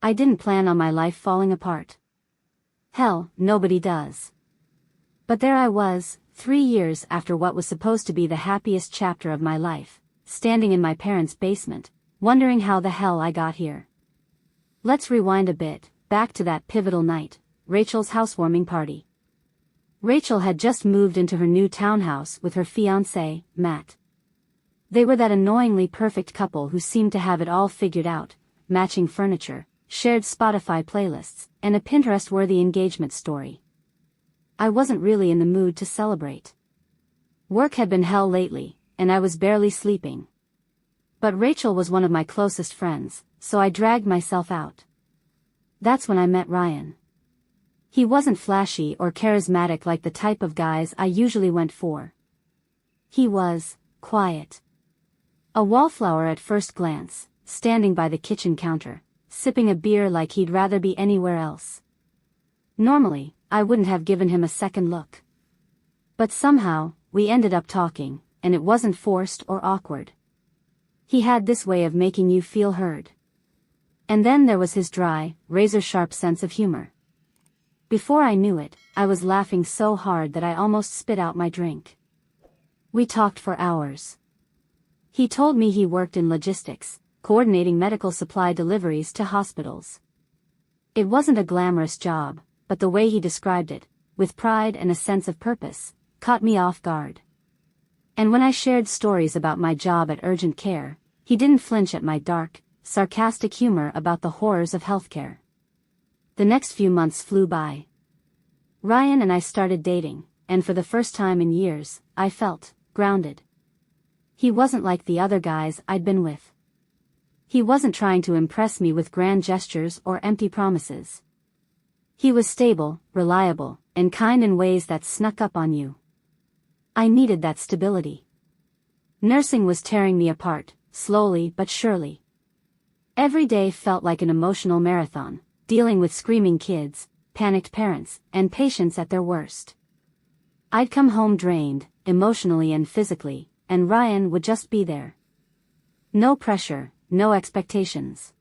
I didn't plan on my life falling apart. Hell, nobody does. But there I was, 3 years after what was supposed to be the happiest chapter of my life, standing in my parents' basement, wondering how the hell I got here. Let's rewind a bit, back to that pivotal night, Rachel's housewarming party. Rachel had just moved into her new townhouse with her fiancé, Matt. They were that annoyingly perfect couple who seemed to have it all figured out, matching furniture, shared Spotify playlists, and a Pinterest-worthy engagement story. I wasn't really in the mood to celebrate. Work had been hell lately, and I was barely sleeping. But Rachel was one of my closest friends, so I dragged myself out. That's when I met Ryan. He wasn't flashy or charismatic like the type of guys I usually went for. He was quiet. A wallflower at first glance, standing by the kitchen counter, sipping a beer like he'd rather be anywhere else. Normally, I wouldn't have given him a second look. But somehow, we ended up talking, and it wasn't forced or awkward. He had this way of making you feel heard. And then there was his dry, razor-sharp sense of humor. Before I knew it, I was laughing so hard that I almost spit out my drink. We talked for hours. He told me he worked in logistics, coordinating medical supply deliveries to hospitals. It wasn't a glamorous job, but the way he described it, with pride and a sense of purpose, caught me off guard. And when I shared stories about my job at urgent care, he didn't flinch at my dark, sarcastic humor about the horrors of healthcare. The next few months flew by. Ryan and I started dating, and for the first time in years, I felt grounded. He wasn't like the other guys I'd been with. He wasn't trying to impress me with grand gestures or empty promises. He was stable, reliable, and kind in ways that snuck up on you. I needed that stability. Nursing was tearing me apart, slowly but surely. Every day felt like an emotional marathon, dealing with screaming kids, panicked parents, and patients at their worst. I'd come home drained, emotionally and physically, and Ryan would just be there. No pressure, no expectations.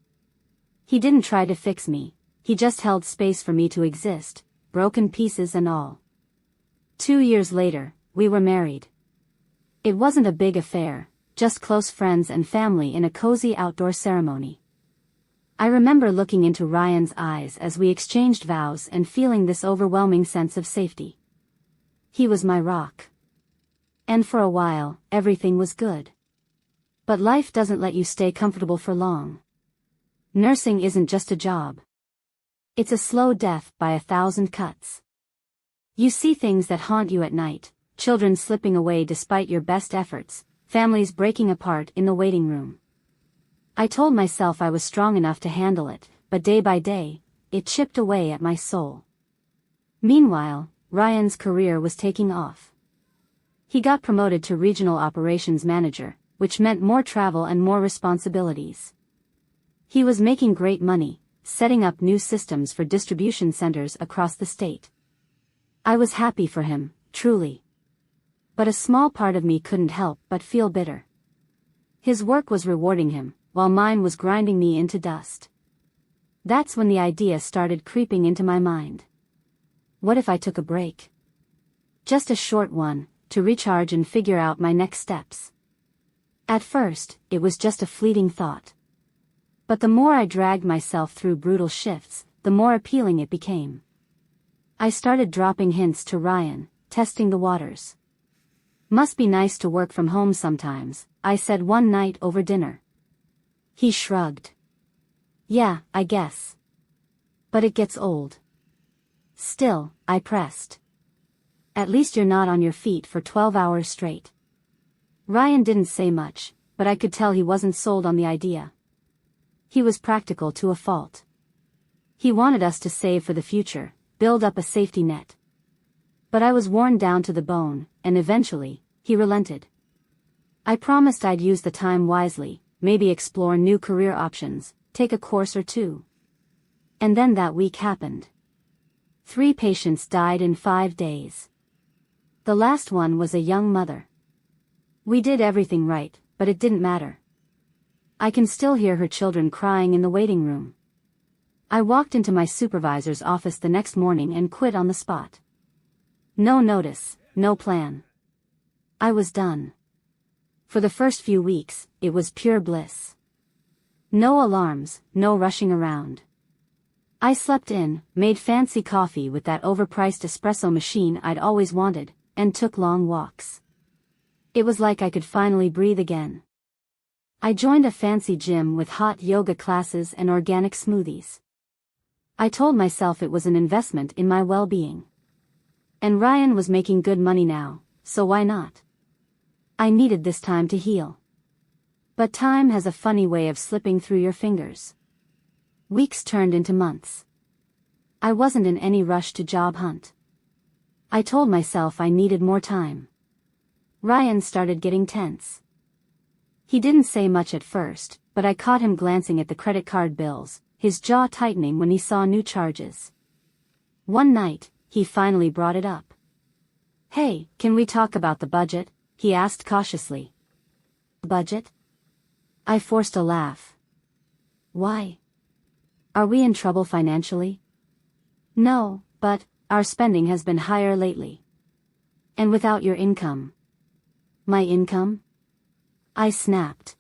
He didn't try to fix me, he just held space for me to exist, broken pieces and all. 2 years later, we were married. It wasn't a big affair, just close friends and family in a cozy outdoor ceremony. I remember looking into Ryan's eyes as we exchanged vows and feeling this overwhelming sense of safety. He was my rock. And for a while, everything was good. But life doesn't let you stay comfortable for long. Nursing isn't just a job. It's a slow death by 1,000 cuts. You see things that haunt you at night, children slipping away despite your best efforts, families breaking apart in the waiting room. I told myself I was strong enough to handle it, but day by day, it chipped away at my soul. Meanwhile, Ryan's career was taking off. He got promoted to regional operations manager, which meant more travel and more responsibilities. He was making great money, setting up new systems for distribution centers across the state. I was happy for him, truly. But a small part of me couldn't help but feel bitter. His work was rewarding him, while mine was grinding me into dust. That's when the idea started creeping into my mind. What if I took a break? Just a short one, to recharge and figure out my next steps. At first, it was just a fleeting thought. But the more I dragged myself through brutal shifts, the more appealing it became. I started dropping hints to Ryan, testing the waters. Must be nice to work from home sometimes, I said one night over dinner. He shrugged. Yeah, I guess. But it gets old. Still, I pressed. At least you're not on your feet for 12 hours straight. Ryan didn't say much, but I could tell he wasn't sold on the idea. He was practical to a fault. He wanted us to save for the future, build up a safety net. But I was worn down to the bone, and eventually, he relented. I promised I'd use the time wisely, maybe explore new career options, take a course or two. And then that week happened. 3 patients died in 5 days. The last one was a young mother. We did everything right, but it didn't matter. I can still hear her children crying in the waiting room. I walked into my supervisor's office the next morning and quit on the spot. No notice, no plan. I was done. For the first few weeks, it was pure bliss. No alarms, no rushing around. I slept in, made fancy coffee with that overpriced espresso machine I'd always wanted, and took long walks. It was like I could finally breathe again. I joined a fancy gym with hot yoga classes and organic smoothies. I told myself it was an investment in my well-being. And Ryan was making good money now, so why not? I needed this time to heal. But time has a funny way of slipping through your fingers. Weeks turned into months. I wasn't in any rush to job hunt. I told myself I needed more time. Ryan started getting tense. He didn't say much at first, but I caught him glancing at the credit card bills, his jaw tightening when he saw new charges. One night, he finally brought it up. "Hey, can we talk about the budget?" he asked cautiously. "Budget?" I forced a laugh. "Why? Are we in trouble financially?" "No, but our spending has been higher lately." "And without your income?" "My income?" I snapped.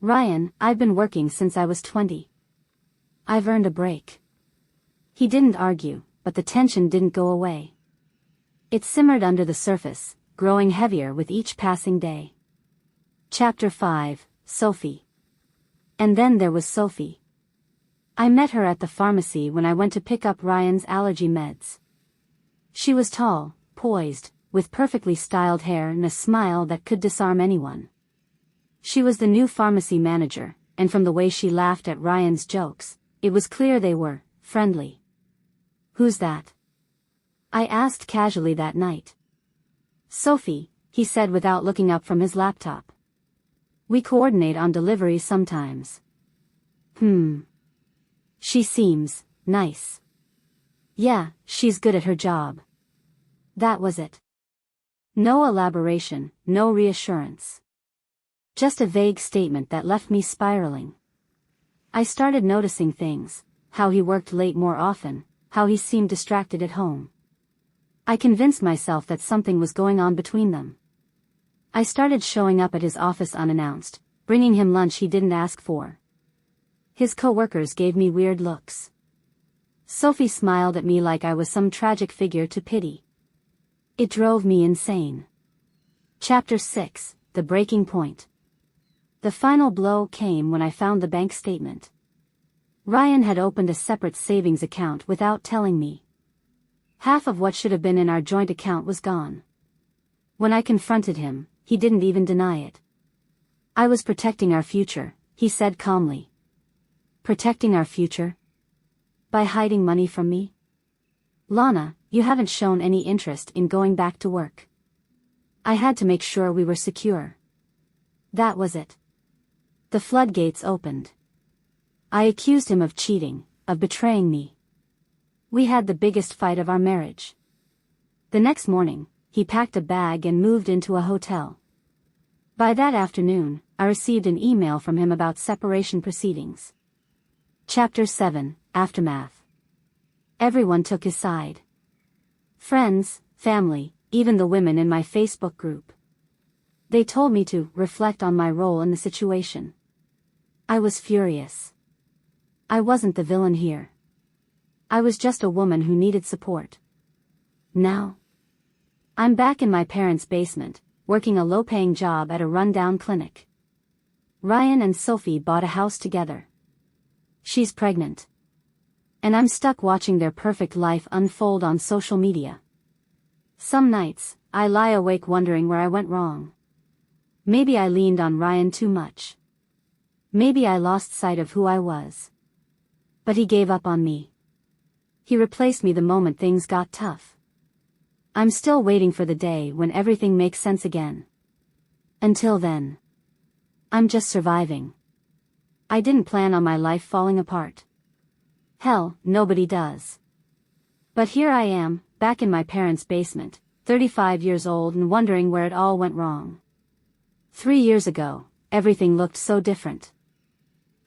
"Ryan, I've been working since I was 20. I've earned a break." He didn't argue, but the tension didn't go away. It simmered under the surface, growing heavier with each passing day. Chapter 5, Sophie. And then there was Sophie. I met her at the pharmacy when I went to pick up Ryan's allergy meds. She was tall, poised, with perfectly styled hair and a smile that could disarm anyone. She was the new pharmacy manager, and from the way she laughed at Ryan's jokes, it was clear they were friendly. "Who's that?" I asked casually that night. "Sophie," he said without looking up from his laptop. "We coordinate on deliveries sometimes." She seems nice." "Yeah, she's good at her job." That was it. No elaboration, no reassurance. Just a vague statement that left me spiraling. I started noticing things, how he worked late more often, how he seemed distracted at home. I convinced myself that something was going on between them. I started showing up at his office unannounced, bringing him lunch he didn't ask for. His coworkers gave me weird looks. Sophie smiled at me like I was some tragic figure to pity. It drove me insane. Chapter 6, The Breaking Point. The final blow came when I found the bank statement. Ryan had opened a separate savings account without telling me. Half of what should have been in our joint account was gone. When I confronted him, he didn't even deny it. "I was protecting our future," he said calmly. "Protecting our future? By hiding money from me? Lana, you haven't shown any interest in going back to work." I had to make sure we were secure. That was it. The floodgates opened. I accused him of cheating, of betraying me. We had the biggest fight of our marriage. The next morning, he packed a bag and moved into a hotel. By that afternoon, I received an email from him about separation proceedings. Chapter 7, Aftermath. Everyone took his side. Friends, family, even the women in my Facebook group. They told me to reflect on my role in the situation. I was furious. I wasn't the villain here. I was just a woman who needed support. Now, I'm back in my parents' basement, working a low-paying job at a rundown clinic. Ryan and Sophie bought a house together. She's pregnant. And I'm stuck watching their perfect life unfold on social media. Some nights, I lie awake wondering where I went wrong. Maybe I leaned on Ryan too much. Maybe I lost sight of who I was. But he gave up on me. He replaced me the moment things got tough. I'm still waiting for the day when everything makes sense again. Until then, I'm just surviving. I didn't plan on my life falling apart. Hell, nobody does. But here I am, back in my parents' basement, 35 years old and wondering where it all went wrong. 3 years ago, everything looked so different.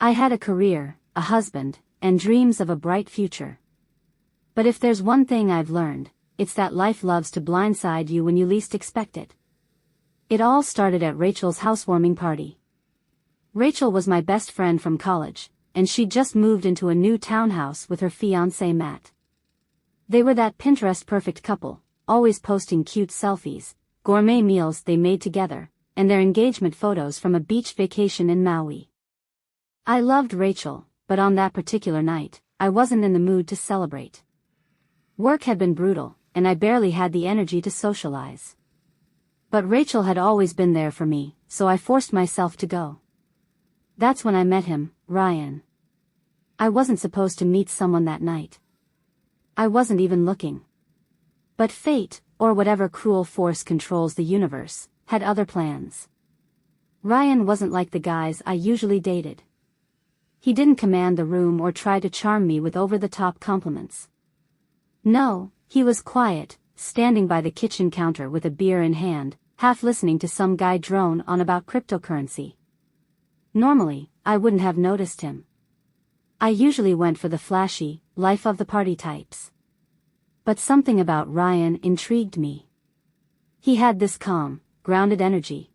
I had a career, a husband, and dreams of a bright future. But if there's one thing I've learned, it's that life loves to blindside you when you least expect it. It all started at Rachel's housewarming party. Rachel was my best friend from college, and she'd just moved into a new townhouse with her fiancé Matt. They were that Pinterest-perfect couple, always posting cute selfies, gourmet meals they made together, and their engagement photos from a beach vacation in Maui. I loved Rachel, but on that particular night, I wasn't in the mood to celebrate. Work had been brutal, and I barely had the energy to socialize. But Rachel had always been there for me, so I forced myself to go. That's when I met him, Ryan. I wasn't supposed to meet someone that night. I wasn't even looking. But fate, or whatever cruel force controls the universe, had other plans. Ryan wasn't like the guys I usually dated. He didn't command the room or try to charm me with over-the-top compliments. No, he was quiet, standing by the kitchen counter with a beer in hand, half listening to some guy drone on about cryptocurrency. Normally, I wouldn't have noticed him. I usually went for the flashy, life-of-the-party types. But something about Ryan intrigued me. He had this calm, grounded energy.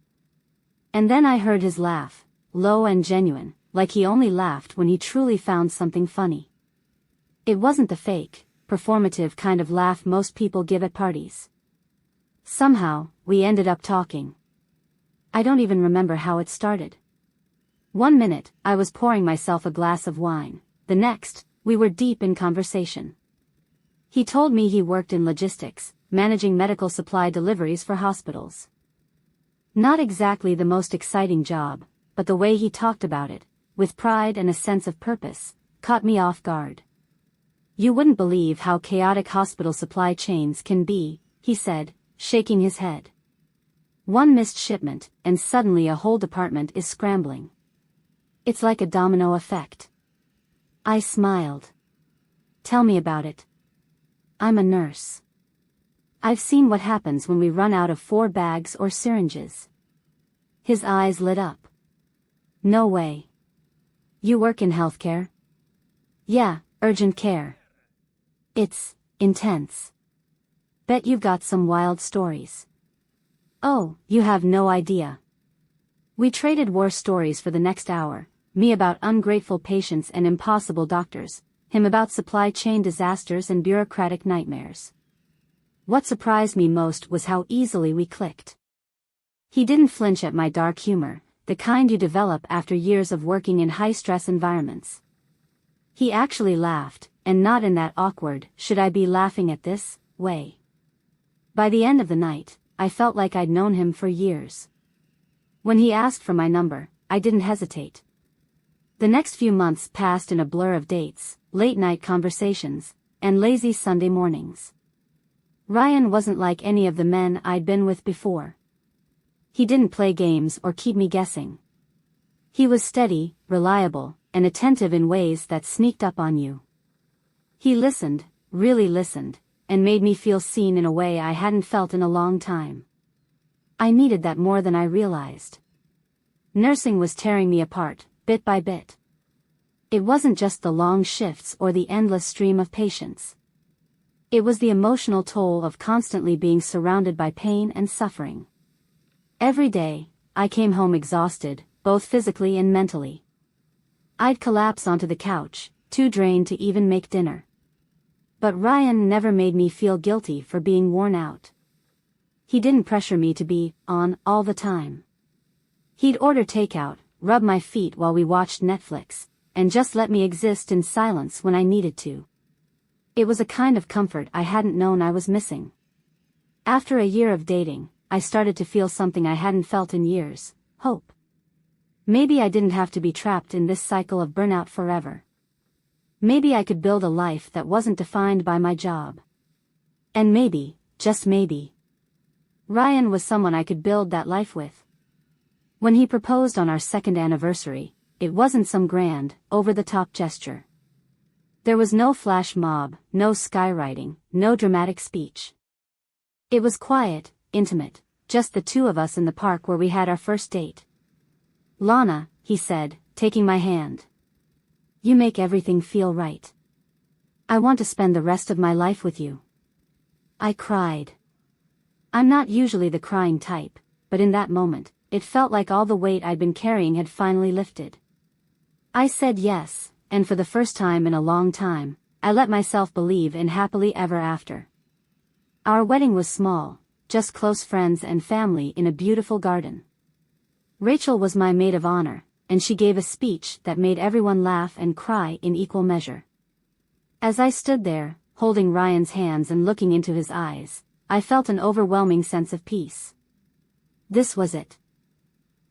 And then I heard his laugh, low and genuine, like he only laughed when he truly found something funny. It wasn't the fake, performative kind of laugh most people give at parties. Somehow, we ended up talking. I don't even remember how it started. One minute, I was pouring myself a glass of wine. The next, we were deep in conversation. He told me he worked in logistics, managing medical supply deliveries for hospitals. Not exactly the most exciting job, but the way he talked about it, with pride and a sense of purpose, caught me off guard. You wouldn't believe how chaotic hospital supply chains can be, he said, shaking his head. One missed shipment, and suddenly a whole department is scrambling. It's like a domino effect. I smiled. Tell me about it. I'm a nurse. I've seen what happens when we run out of 4 bags or syringes. His eyes lit up. No way. You work in healthcare? Yeah, urgent care. It's intense. Bet you've got some wild stories. Oh, you have no idea. We traded war stories for the next hour, me about ungrateful patients and impossible doctors, him about supply chain disasters and bureaucratic nightmares. What surprised me most was how easily we clicked. He didn't flinch at my dark humor, the kind you develop after years of working in high-stress environments. He actually laughed, and not in that awkward, should I be laughing at this, way. By the end of the night, I felt like I'd known him for years. When he asked for my number, I didn't hesitate. The next few months passed in a blur of dates, late-night conversations, and lazy Sunday mornings. Ryan wasn't like any of the men I'd been with before. He didn't play games or keep me guessing. He was steady, reliable, and attentive in ways that sneaked up on you. He listened, really listened, and made me feel seen in a way I hadn't felt in a long time. I needed that more than I realized. Nursing was tearing me apart, bit by bit. It wasn't just the long shifts or the endless stream of patients. It was the emotional toll of constantly being surrounded by pain and suffering. Every day, I came home exhausted, both physically and mentally. I'd collapse onto the couch, too drained to even make dinner. But Ryan never made me feel guilty for being worn out. He didn't pressure me to be on all the time. He'd order takeout, rub my feet while we watched Netflix, and just let me exist in silence when I needed to. It was a kind of comfort I hadn't known I was missing. After a year of dating, I started to feel something I hadn't felt in years: hope. Maybe I didn't have to be trapped in this cycle of burnout forever. Maybe I could build a life that wasn't defined by my job. And maybe, just maybe, Ryan was someone I could build that life with. When he proposed on our 2nd anniversary, it wasn't some grand, over-the-top gesture. There was no flash mob, no skywriting, no dramatic speech. It was quiet, intimate, just the two of us in the park where we had our first date. "Lana," he said, taking my hand. You make everything feel right. I want to spend the rest of my life with you. I cried. I'm not usually the crying type, but in that moment, it felt like all the weight I'd been carrying had finally lifted. I said yes, and for the first time in a long time, I let myself believe in happily ever after. Our wedding was small, just close friends and family in a beautiful garden. Rachel was my maid of honor, and she gave a speech that made everyone laugh and cry in equal measure. As I stood there, holding Ryan's hands and looking into his eyes, I felt an overwhelming sense of peace. This was it.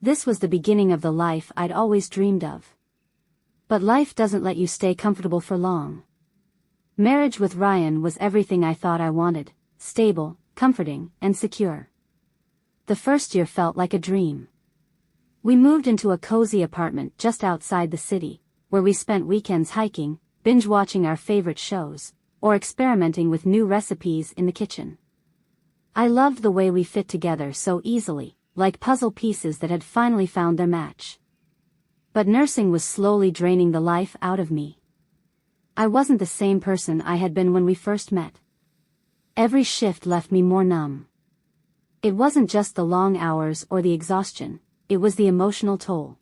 This was the beginning of the life I'd always dreamed of. But life doesn't let you stay comfortable for long. Marriage with Ryan was everything I thought I wanted, stable, comforting, and secure. The first year felt like a dream. We moved into a cozy apartment just outside the city, where we spent weekends hiking, binge-watching our favorite shows, or experimenting with new recipes in the kitchen. I loved the way we fit together so easily, like puzzle pieces that had finally found their match. But nursing was slowly draining the life out of me. I wasn't the same person I had been when we first met. Every shift left me more numb. It wasn't just the long hours or the exhaustion, it was the emotional toll.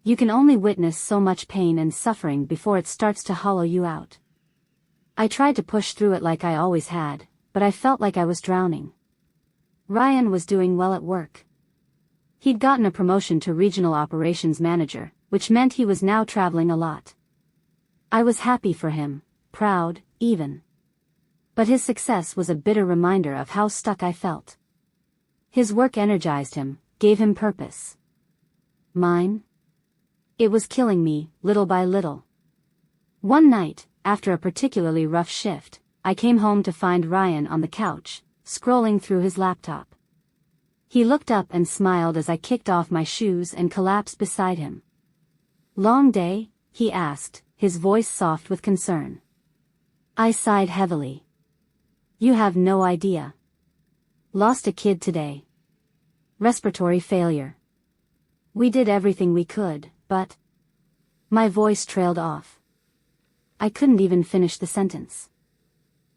You can only witness so much pain and suffering before it starts to hollow you out. I tried to push through it like I always had, but I felt like I was drowning. Ryan was doing well at work. He'd gotten a promotion to regional operations manager, which meant he was now traveling a lot. I was happy for him, proud, even. But his success was a bitter reminder of how stuck I felt. His work energized him, gave him purpose. Mine? It was killing me, little by little. One night, after a particularly rough shift, I came home to find Ryan on the couch, scrolling through his laptop. He looked up and smiled as I kicked off my shoes and collapsed beside him. "Long day?" he asked, his voice soft with concern. I sighed heavily. "You have no idea. Lost a kid today. Respiratory failure. We did everything we could, but..." My voice trailed off. I couldn't even finish the sentence.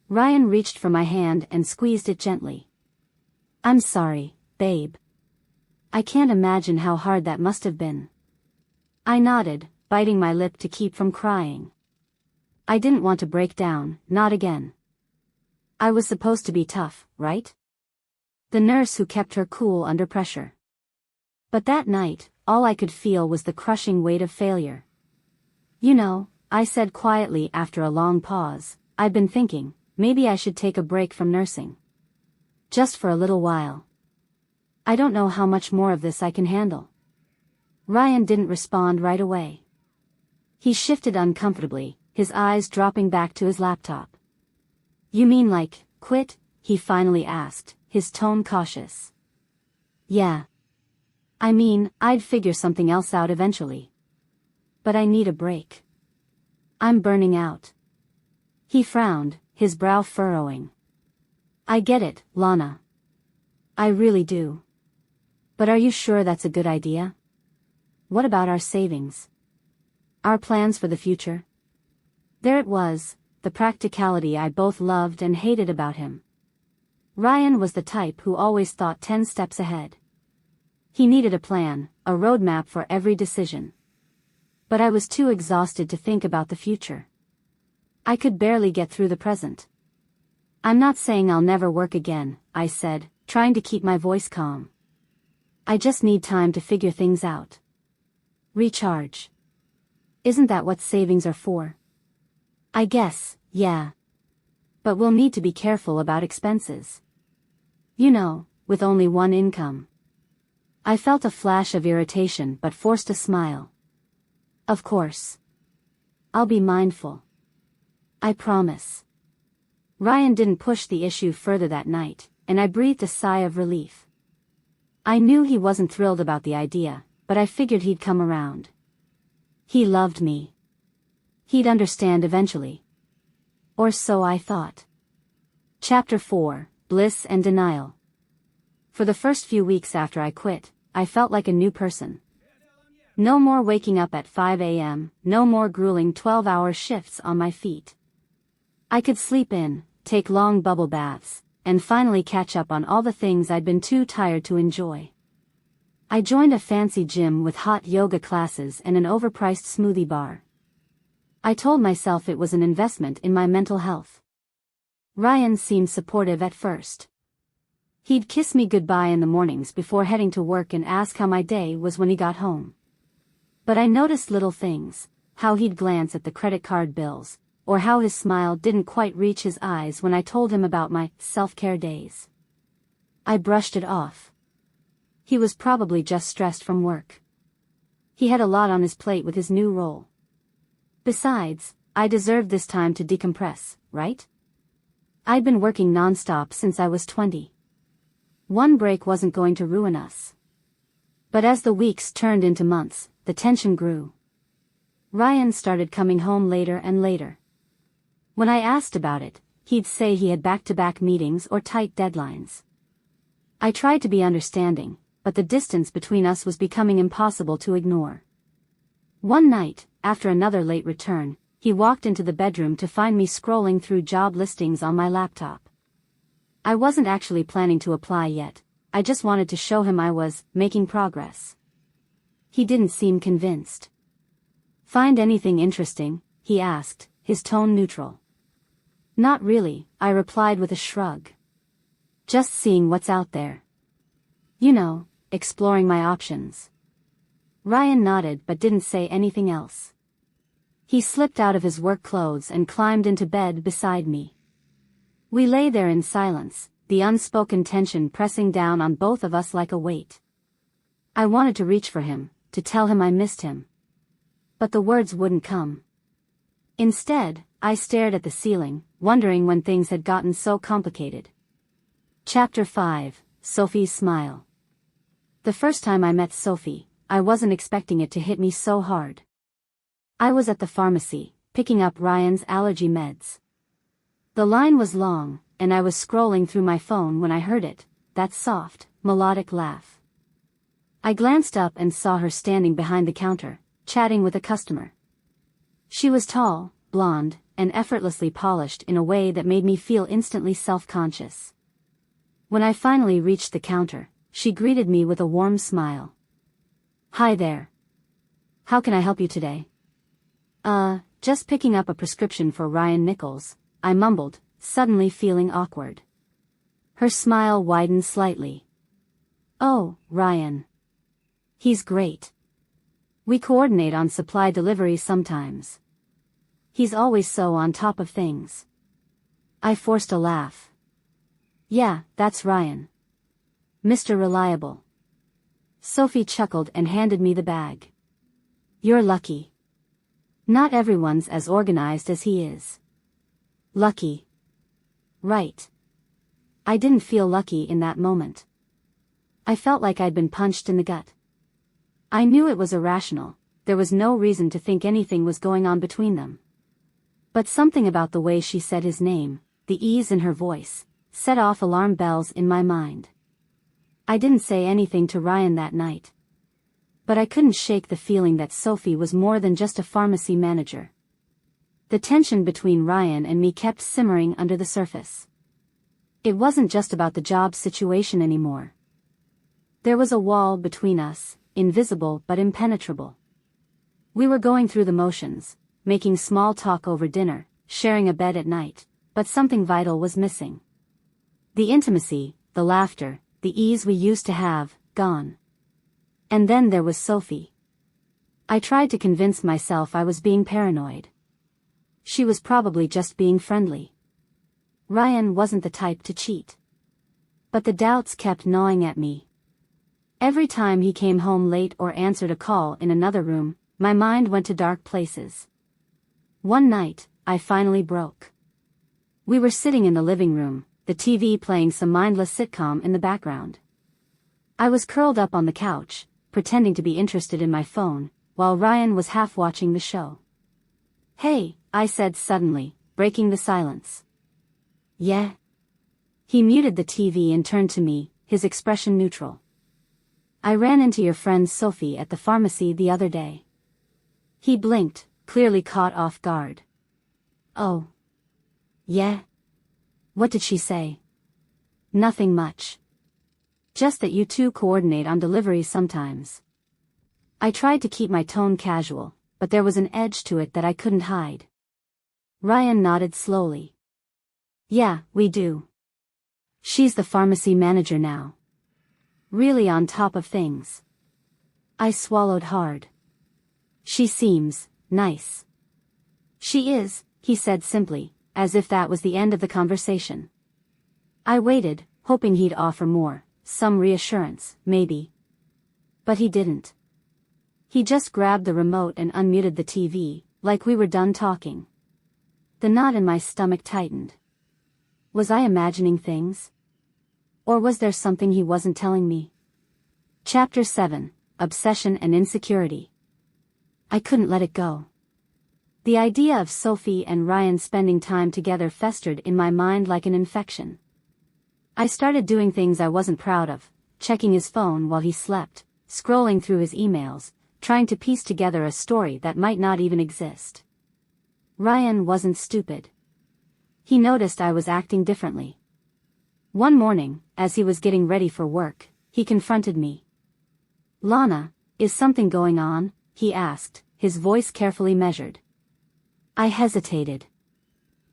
Ryan reached for my hand and squeezed it gently. "I'm sorry, babe. I can't imagine how hard that must have been." I nodded, biting my lip to keep from crying. I didn't want to break down, not again. I was supposed to be tough, right? The nurse who kept her cool under pressure. But that night, all I could feel was the crushing weight of failure. "You know," I said quietly after a long pause, "I've been thinking, maybe I should take a break from nursing. Just for a little while. I don't know how much more of this I can handle." Ryan didn't respond right away. He shifted uncomfortably, his eyes dropping back to his laptop. "You mean like, quit?" he finally asked, his tone cautious. "Yeah. I mean, I'd figure something else out eventually. But I need a break. I'm burning out." He frowned, his brow furrowing. "I get it, Lana. I really do. But are you sure that's a good idea? What about our savings? Our plans for the future?" There it was, the practicality I both loved and hated about him. Ryan was the type who always thought 10 steps ahead. He needed a plan, a roadmap for every decision. But I was too exhausted to think about the future. I could barely get through the present. "I'm not saying I'll never work again," I said, trying to keep my voice calm. "I just need time to figure things out. Recharge. Isn't that what savings are for?" "I guess, yeah. But we'll need to be careful about expenses. You know, with only one income." I felt a flash of irritation but forced a smile. "Of course. I'll be mindful. I promise." Ryan didn't push the issue further that night, and I breathed a sigh of relief. I knew he wasn't thrilled about the idea, but I figured he'd come around. He loved me. He'd understand eventually. Or so I thought. Chapter 4, Bliss and Denial. For the first few weeks after I quit, I felt like a new person. No more waking up at 5 a.m., no more grueling 12-hour shifts on my feet. I could sleep in, take long bubble baths, and finally catch up on all the things I'd been too tired to enjoy. I joined a fancy gym with hot yoga classes and an overpriced smoothie bar. I told myself it was an investment in my mental health. Ryan seemed supportive at first. He'd kiss me goodbye in the mornings before heading to work and ask how my day was when he got home. But I noticed little things, how he'd glance at the credit card bills, or how his smile didn't quite reach his eyes when I told him about my self-care days. I brushed it off. He was probably just stressed from work. He had a lot on his plate with his new role. Besides, I deserved this time to decompress, right? I'd been working non-stop since I was 20. One break wasn't going to ruin us. But as the weeks turned into months, the tension grew. Ryan started coming home later and later. When I asked about it, he'd say he had back-to-back meetings or tight deadlines. I tried to be understanding, but the distance between us was becoming impossible to ignore. One night, after another late return, he walked into the bedroom to find me scrolling through job listings on my laptop. I wasn't actually planning to apply yet, I just wanted to show him I was making progress. He didn't seem convinced. "Find anything interesting?" he asked, his tone neutral. "Not really," I replied with a shrug. "Just seeing what's out there. You know, exploring my options." Ryan nodded but didn't say anything else. He slipped out of his work clothes and climbed into bed beside me. We lay there in silence, the unspoken tension pressing down on both of us like a weight. I wanted to reach for him, to tell him I missed him. But the words wouldn't come. Instead, I stared at the ceiling, wondering when things had gotten so complicated. Chapter 5, Sophie's Smile. The first time I met Sophie, I wasn't expecting it to hit me so hard. I was at the pharmacy, picking up Ryan's allergy meds. The line was long, and I was scrolling through my phone when I heard it, that soft, melodic laugh. I glanced up and saw her standing behind the counter, chatting with a customer. She was tall, blonde, and effortlessly polished in a way that made me feel instantly self-conscious. When I finally reached the counter, she greeted me with a warm smile. "Hi there. How can I help you today?" Just picking up a prescription for Ryan Nichols," I mumbled, suddenly feeling awkward. Her smile widened slightly. "Oh, Ryan. He's great. We coordinate on supply delivery sometimes. He's always so on top of things." I forced a laugh. "Yeah, that's Ryan. Mr. Reliable." Sophie chuckled and handed me the bag. "You're lucky. Not everyone's as organized as he is." Lucky. Right. I didn't feel lucky in that moment. I felt like I'd been punched in the gut. I knew it was irrational, there was no reason to think anything was going on between them. But something about the way she said his name, the ease in her voice, set off alarm bells in my mind. I didn't say anything to Ryan that night. But I couldn't shake the feeling that Sophie was more than just a pharmacy manager. The tension between Ryan and me kept simmering under the surface. It wasn't just about the job situation anymore. There was a wall between us, invisible but impenetrable. We were going through the motions, making small talk over dinner, sharing a bed at night, but something vital was missing. The intimacy, the laughter, the ease we used to have, gone. And then there was Sophie. I tried to convince myself I was being paranoid. She was probably just being friendly. Ryan wasn't the type to cheat. But the doubts kept gnawing at me. Every time he came home late or answered a call in another room, my mind went to dark places. One night, I finally broke. We were sitting in the living room, the TV playing some mindless sitcom in the background. I was curled up on the couch, pretending to be interested in my phone, while Ryan was half watching the show. "Hey," I said suddenly, breaking the silence. "Yeah?" He muted the TV and turned to me, his expression neutral. I ran into your friend Sophie at the pharmacy the other day. He blinked, clearly caught off guard. Oh. Yeah? What did she say? Nothing much. Just that you two coordinate on deliveries sometimes. I tried to keep my tone casual, but there was an edge to it that I couldn't hide. Ryan nodded slowly. Yeah, we do. She's the pharmacy manager now. Really on top of things. I swallowed hard. She seems nice. She is, he said simply, as if that was the end of the conversation. I waited, hoping he'd offer more, some reassurance, maybe. But he didn't. He just grabbed the remote and unmuted the TV, like we were done talking. The knot in my stomach tightened. Was I imagining things? Or was there something he wasn't telling me? Chapter 7, Obsession and Insecurity. I couldn't let it go. The idea of Sophie and Ryan spending time together festered in my mind like an infection. I started doing things I wasn't proud of, checking his phone while he slept, scrolling through his emails, trying to piece together a story that might not even exist. Ryan wasn't stupid. He noticed I was acting differently. One morning, as he was getting ready for work, he confronted me. Lana, is something going on? He asked, his voice carefully measured. I hesitated.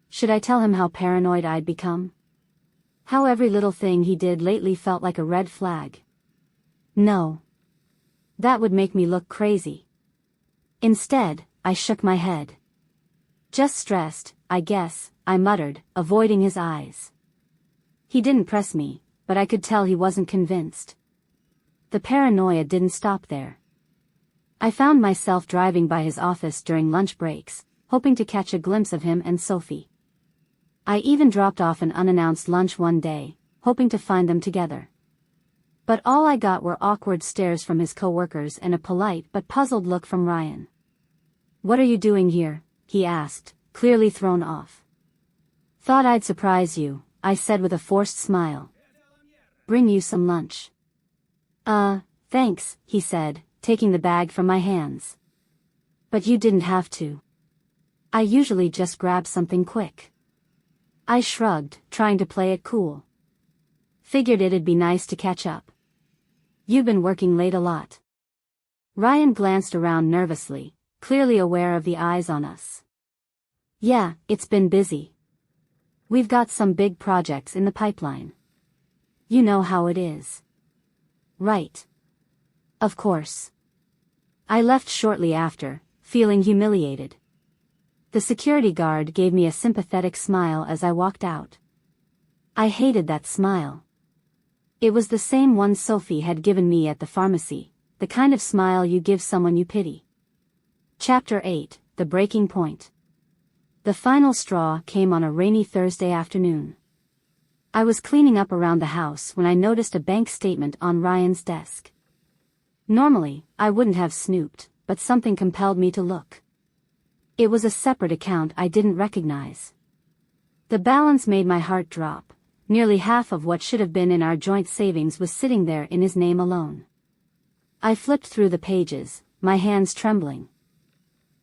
Should I tell him how paranoid I'd become? How every little thing he did lately felt like a red flag? No. That would make me look crazy. Instead, I shook my head. Just stressed, I guess, I muttered, avoiding his eyes. He didn't press me, but I could tell he wasn't convinced. The paranoia didn't stop there. I found myself driving by his office during lunch breaks, hoping to catch a glimpse of him and Sophie. I even dropped off an unannounced lunch one day, hoping to find them together. But all I got were awkward stares from his coworkers and a polite but puzzled look from Ryan. What are you doing here? He asked, clearly thrown off. Thought I'd surprise you, I said with a forced smile. Bring you some lunch. Thanks, he said, taking the bag from my hands. But you didn't have to. I usually just grab something quick. I shrugged, trying to play it cool. Figured it'd be nice to catch up. You've been working late a lot. Ryan glanced around nervously, clearly aware of the eyes on us. Yeah, it's been busy. We've got some big projects in the pipeline. You know how it is. Right. Of course. I left shortly after, feeling humiliated. The security guard gave me a sympathetic smile as I walked out. I hated that smile. It was the same one Sophie had given me at the pharmacy, the kind of smile you give someone you pity. Chapter 8, The Breaking Point. The final straw came on a rainy Thursday afternoon. I was cleaning up around the house when I noticed a bank statement on Ryan's desk. Normally, I wouldn't have snooped, but something compelled me to look. It was a separate account I didn't recognize. The balance made my heart drop. Nearly half of what should have been in our joint savings was sitting there in his name alone. I flipped through the pages, my hands trembling.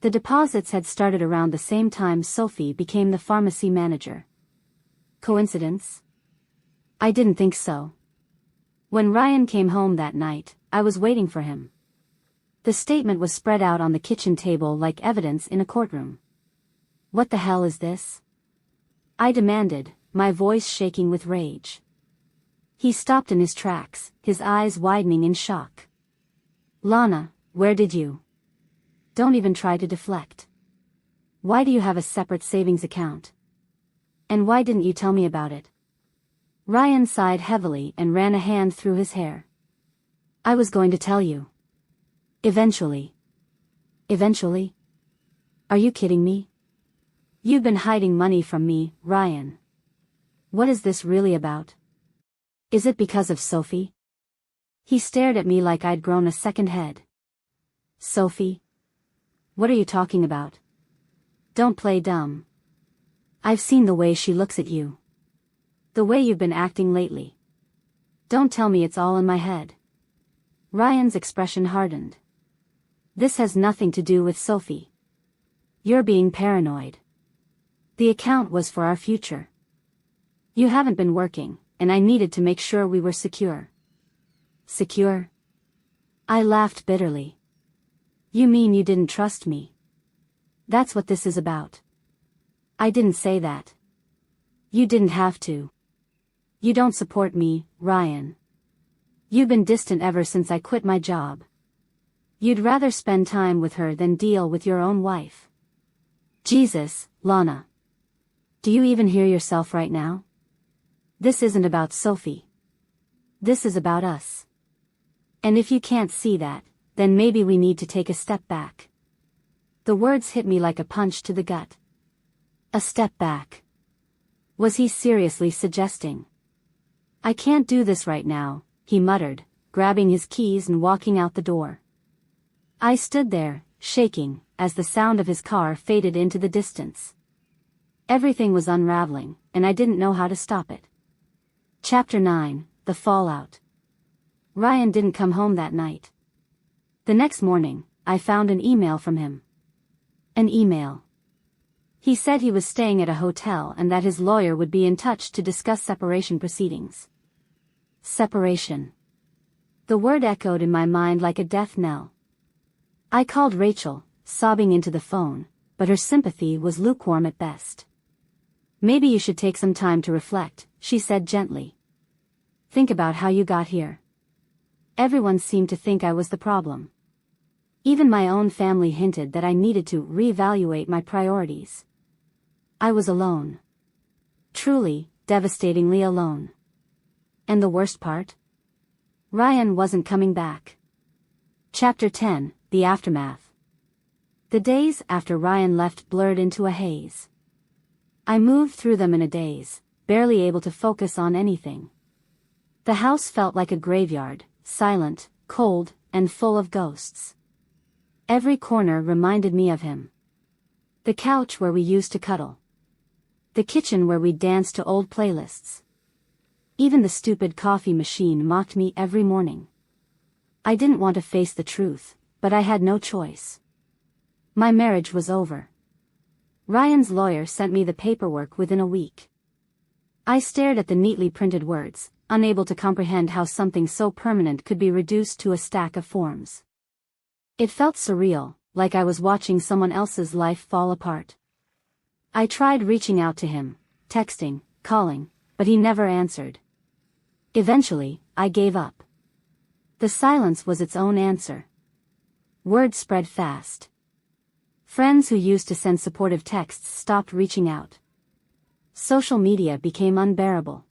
The deposits had started around the same time Sophie became the pharmacy manager. Coincidence? I didn't think so. When Ryan came home that night, I was waiting for him. The statement was spread out on the kitchen table like evidence in a courtroom. What the hell is this? I demanded, my voice shaking with rage. He stopped in his tracks, his eyes widening in shock. Lana, where did you? Don't even try to deflect. Why do you have a separate savings account? And why didn't you tell me about it? Ryan sighed heavily and ran a hand through his hair. I was going to tell you. Eventually. Eventually? Are you kidding me? You've been hiding money from me, Ryan. What is this really about? Is it because of Sophie? He stared at me like I'd grown a second head. Sophie? What are you talking about? Don't play dumb. I've seen the way she looks at you. The way you've been acting lately. Don't tell me it's all in my head. Ryan's expression hardened. This has nothing to do with Sophie. You're being paranoid. The account was for our future. You haven't been working, and I needed to make sure we were secure. Secure? I laughed bitterly. You mean you didn't trust me? That's what this is about. I didn't say that. You didn't have to. You don't support me, Ryan. You've been distant ever since I quit my job. You'd rather spend time with her than deal with your own wife. Jesus, Lana. Do you even hear yourself right now? This isn't about Sophie. This is about us. And if you can't see that, then maybe we need to take a step back. The words hit me like a punch to the gut. A step back. Was he seriously suggesting? I can't do this right now, he muttered, grabbing his keys and walking out the door. I stood there, shaking, as the sound of his car faded into the distance. Everything was unraveling, and I didn't know how to stop it. Chapter 9, The Fallout. Ryan didn't come home that night. The next morning, I found an email from him. An email. He said he was staying at a hotel and that his lawyer would be in touch to discuss separation proceedings. Separation. The word echoed in my mind like a death knell. I called Rachel, sobbing into the phone, but her sympathy was lukewarm at best. Maybe you should take some time to reflect, she said gently. Think about how you got here. Everyone seemed to think I was the problem. Even my own family hinted that I needed to reevaluate my priorities. I was alone. Truly, devastatingly alone. And the worst part? Ryan wasn't coming back. Chapter 10, The Aftermath. The days after Ryan left blurred into a haze. I moved through them in a daze, barely able to focus on anything. The house felt like a graveyard, silent, cold, and full of ghosts. Every corner reminded me of him. The couch where we used to cuddle. The kitchen where we danced to old playlists. Even the stupid coffee machine mocked me every morning. I didn't want to face the truth, but I had no choice. My marriage was over. Ryan's lawyer sent me the paperwork within a week. I stared at the neatly printed words, unable to comprehend how something so permanent could be reduced to a stack of forms. It felt surreal, like I was watching someone else's life fall apart. I tried reaching out to him, texting, calling, but he never answered. Eventually, I gave up. The silence was its own answer. Word spread fast. Friends who used to send supportive texts stopped reaching out. Social media became unbearable.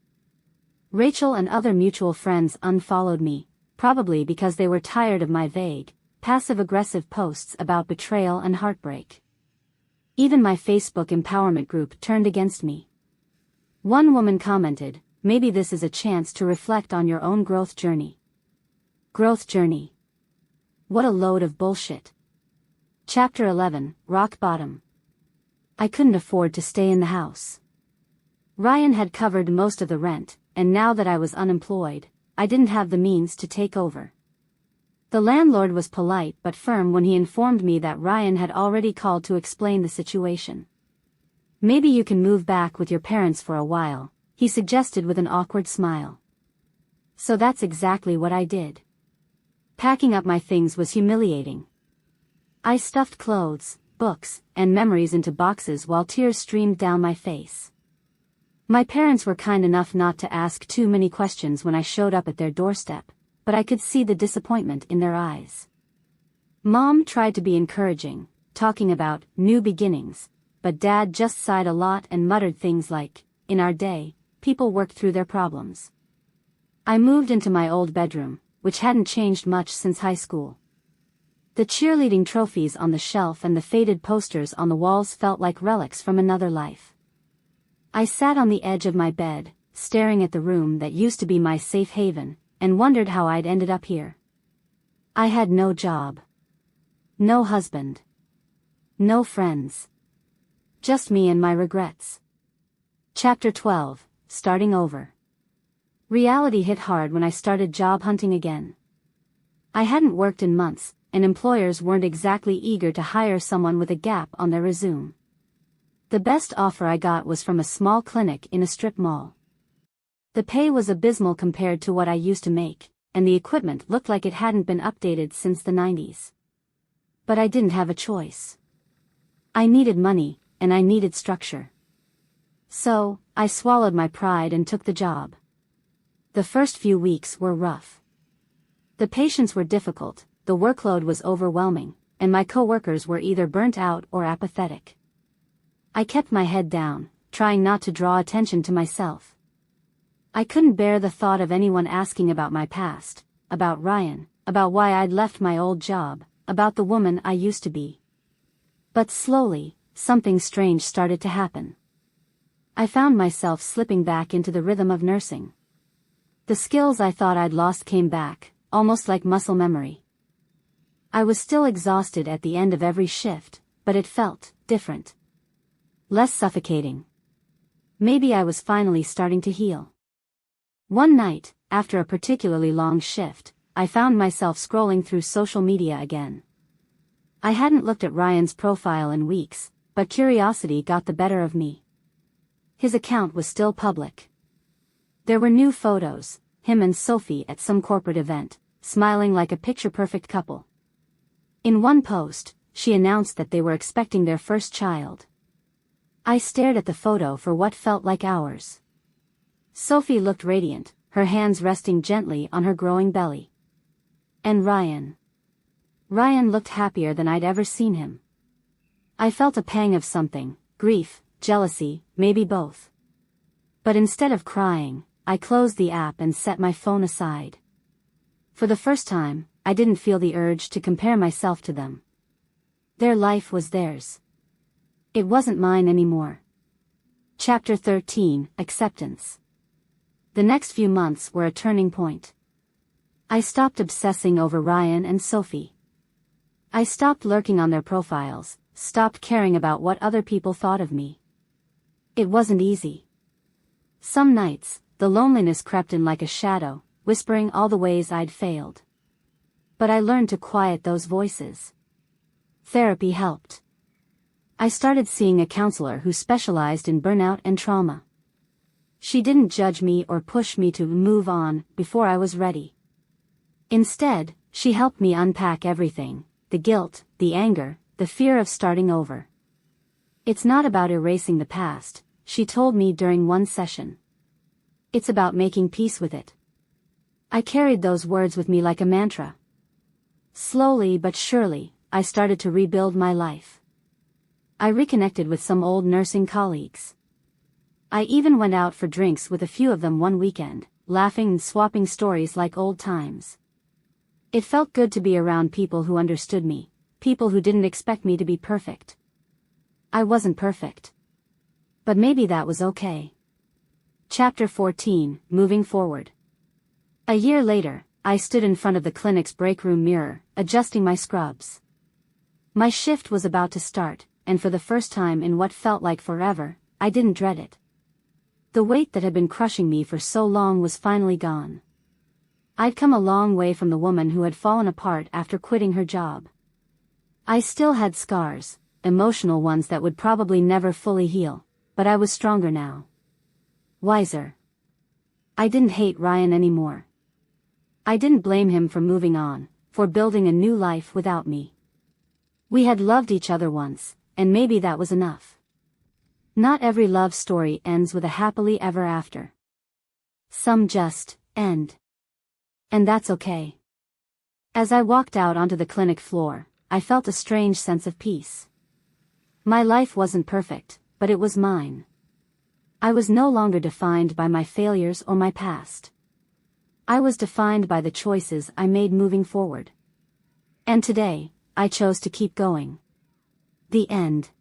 Rachel and other mutual friends unfollowed me, probably because they were tired of my vague, passive-aggressive posts about betrayal and heartbreak. Even my Facebook empowerment group turned against me. One woman commented, "Maybe this is a chance to reflect on your own growth journey." Growth journey. What a load of bullshit. Chapter 11, Rock Bottom. I couldn't afford to stay in the house. Ryan had covered most of the rent, and now that I was unemployed, I didn't have the means to take over. The landlord was polite but firm when he informed me that Ryan had already called to explain the situation. "Maybe you can move back with your parents for a while," he suggested with an awkward smile. So that's exactly what I did. Packing up my things was humiliating. I stuffed clothes, books, and memories into boxes while tears streamed down my face. My parents were kind enough not to ask too many questions when I showed up at their doorstep, but I could see the disappointment in their eyes. Mom tried to be encouraging, talking about new beginnings, but Dad just sighed a lot and muttered things like, "In our day, people worked through their problems." I moved into my old bedroom, which hadn't changed much since high school. The cheerleading trophies on the shelf and the faded posters on the walls felt like relics from another life. I sat on the edge of my bed, staring at the room that used to be my safe haven, and wondered how I'd ended up here. I had no job. No husband. No friends. Just me and my regrets. Chapter 12, Starting Over. Reality hit hard when I started job hunting again. I hadn't worked in months, and employers weren't exactly eager to hire someone with a gap on their resume. The best offer I got was from a small clinic in a strip mall. The pay was abysmal compared to what I used to make, and the equipment looked like it hadn't been updated since the 90s. But I didn't have a choice. I needed money, and I needed structure. So, I swallowed my pride and took the job. The first few weeks were rough. The patients were difficult, the workload was overwhelming, and my coworkers were either burnt out or apathetic. I kept my head down, trying not to draw attention to myself. I couldn't bear the thought of anyone asking about my past, about Ryan, about why I'd left my old job, about the woman I used to be. But slowly, something strange started to happen. I found myself slipping back into the rhythm of nursing. The skills I thought I'd lost came back, almost like muscle memory. I was still exhausted at the end of every shift, but it felt different. Less suffocating. Maybe I was finally starting to heal. One night, after a particularly long shift, I found myself scrolling through social media again. I hadn't looked at Ryan's profile in weeks, but curiosity got the better of me. His account was still public. There were new photos, him and Sophie at some corporate event, smiling like a picture-perfect couple. In one post, she announced that they were expecting their first child. I stared at the photo for what felt like hours. Sophie looked radiant, her hands resting gently on her growing belly. And Ryan. Ryan looked happier than I'd ever seen him. I felt a pang of something, grief, jealousy, maybe both. But instead of crying, I closed the app and set my phone aside. For the first time, I didn't feel the urge to compare myself to them. Their life was theirs. It wasn't mine anymore. Chapter 13, Acceptance. The next few months were a turning point. I stopped obsessing over Ryan and Sophie. I stopped lurking on their profiles, stopped caring about what other people thought of me. It wasn't easy. Some nights, the loneliness crept in like a shadow, whispering all the ways I'd failed. But I learned to quiet those voices. Therapy helped. I started seeing a counselor who specialized in burnout and trauma. She didn't judge me or push me to move on before I was ready. Instead, she helped me unpack everything, the guilt, the anger, the fear of starting over. It's not about erasing the past, she told me during one session. It's about making peace with it. I carried those words with me like a mantra. Slowly but surely, I started to rebuild my life. I reconnected with some old nursing colleagues. I even went out for drinks with a few of them one weekend, laughing and swapping stories like old times. It felt good to be around people who understood me, people who didn't expect me to be perfect. I wasn't perfect. But maybe that was okay. Chapter 14, Moving Forward. A year later, I stood in front of the clinic's break room mirror, adjusting my scrubs. My shift was about to start, and for the first time in what felt like forever, I didn't dread it. The weight that had been crushing me for so long was finally gone. I'd come a long way from the woman who had fallen apart after quitting her job. I still had scars, emotional ones that would probably never fully heal, but I was stronger now. Wiser. I didn't hate Ryan anymore. I didn't blame him for moving on, for building a new life without me. We had loved each other once, and maybe that was enough. Not every love story ends with a happily ever after. Some just end. And that's okay. As I walked out onto the clinic floor, I felt a strange sense of peace. My life wasn't perfect, but it was mine. I was no longer defined by my failures or my past. I was defined by the choices I made moving forward. And today, I chose to keep going. The end.